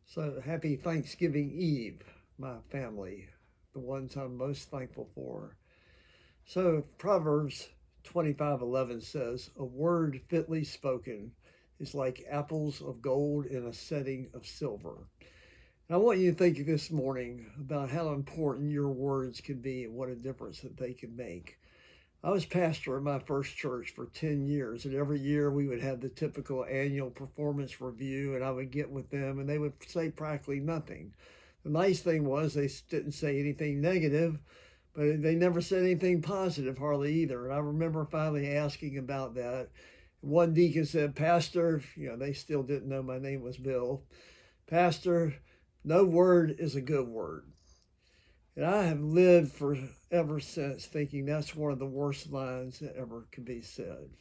So happy Thanksgiving Eve, my family, the ones I'm most thankful for. So Proverbs 25:11 says, "A word fitly spoken is like apples of gold in a setting of silver." And I want you to think this morning about how important your words can be and what a difference that they can make. I was pastor at my first church for 10 years, and every year we would have the typical annual performance review, and I would get with them, and they would say practically nothing. The nice thing was they didn't say anything negative, but they never said anything positive hardly either. And I remember finally asking about that. One deacon said, "Pastor," they still didn't know my name was Bill. "Pastor, no word is a good word." And I have lived for ever since thinking that's one of the worst lines that ever could be said.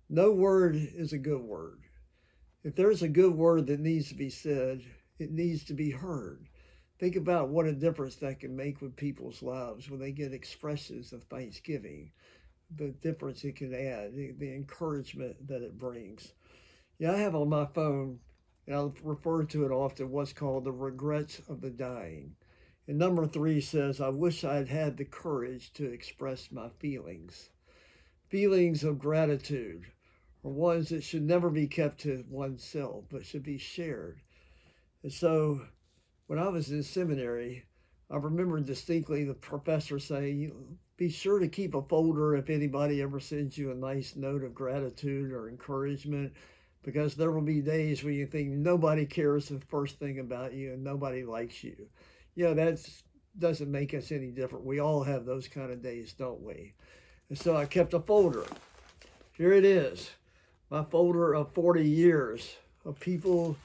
No word is a good word. If there's a good word that needs to be said, it needs to be heard. Think about what a difference that can make with people's lives when they get expressions of thanksgiving, the difference it can add, the encouragement that it brings. Yeah, I have on my phone, and I'll refer to it often, what's called the regrets of the dying. And number 3 says, "I wish I'd had the courage to express my feelings." Feelings of gratitude are ones that should never be kept to oneself, but should be shared. And so when I was in seminary, I remember distinctly the professor saying, "Be sure to keep a folder if anybody ever sends you a nice note of gratitude or encouragement, because there will be days when you think nobody cares the first thing about you and nobody likes you." That doesn't make us any different. We all have those kind of days, don't we? And so I kept a folder. Here it is, my folder of 40 years of people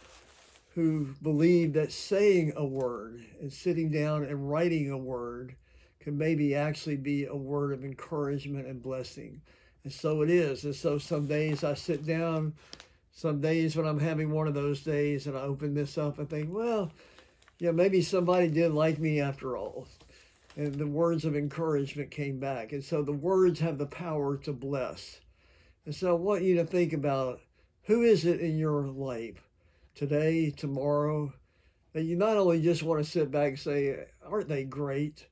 who believe that saying a word and sitting down and writing a word can maybe actually be a word of encouragement and blessing. And so it is. And so some days I sit down, some days when I'm having one of those days and I open this up and think, well, maybe somebody did like me after all. And the words of encouragement came back. And so the words have the power to bless. And so I want you to think about, who is it in your life today, tomorrow, that you not only just want to sit back and say, "Aren't they great?"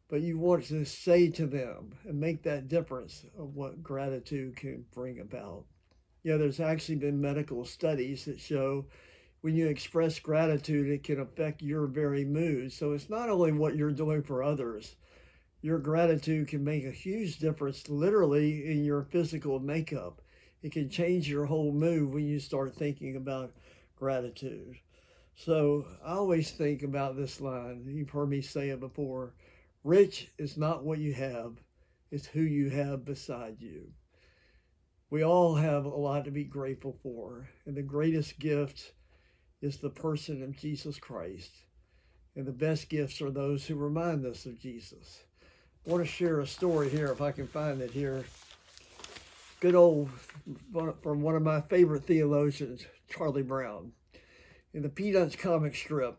but you want to say to them and make that difference of what gratitude can bring about. There's actually been medical studies that show when you express gratitude, it can affect your very mood. So it's not only what you're doing for others, your gratitude can make a huge difference literally in your physical makeup. It can change your whole mood when you start thinking about gratitude. So I always think about this line. You've heard me say it before. Rich is not what you have, it's who you have beside you. We all have a lot to be grateful for. And the greatest gift is the person of Jesus Christ. And the best gifts are those who remind us of Jesus. I want to share a story here, if I can find it here. Good old, from one of my favorite theologians, Charlie Brown. In the Peanuts comic strip,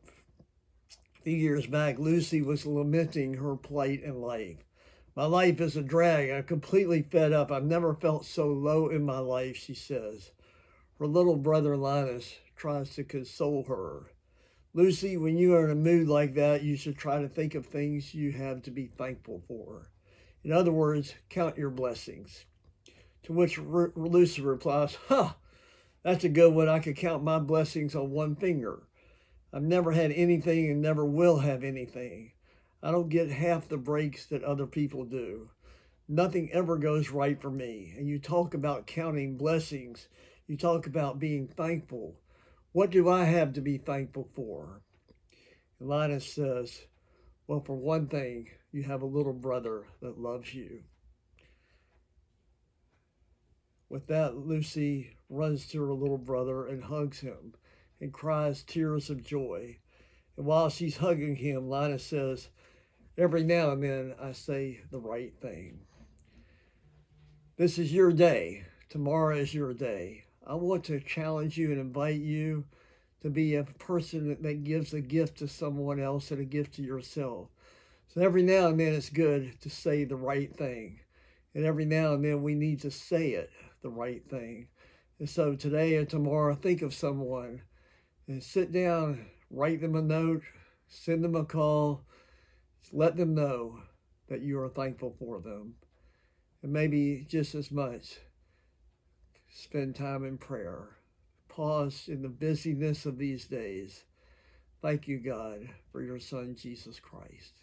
a few years back, Lucy was lamenting her plight in life. "My life is a drag. I'm completely fed up. I've never felt so low in my life," she says. Her little brother Linus tries to console her. "Lucy, when you are in a mood like that, you should try to think of things you have to be thankful for. In other words, count your blessings." To which Lucy replies, "Huh, that's a good one. I could count my blessings on one finger. I've never had anything and never will have anything. I don't get half the breaks that other people do. Nothing ever goes right for me. And you talk about counting blessings. You talk about being thankful. What do I have to be thankful for?" Linus says, "Well, for one thing, you have a little brother that loves you." With that, Lucy runs to her little brother and hugs him and cries tears of joy. And while she's hugging him, Linus says, "Every now and then I say the right thing." This is your day. Tomorrow is your day. I want to challenge you and invite you to be a person that gives a gift to someone else and a gift to yourself. So every now and then it's good to say the right thing. And every now and then we need to say it, the right thing. And so today and tomorrow, think of someone and sit down, Write them a note, send them a call, let them know that you are thankful for them. And maybe just as much, spend time in prayer. Pause in the busyness of these days. Thank you, God, for your Son, Jesus Christ.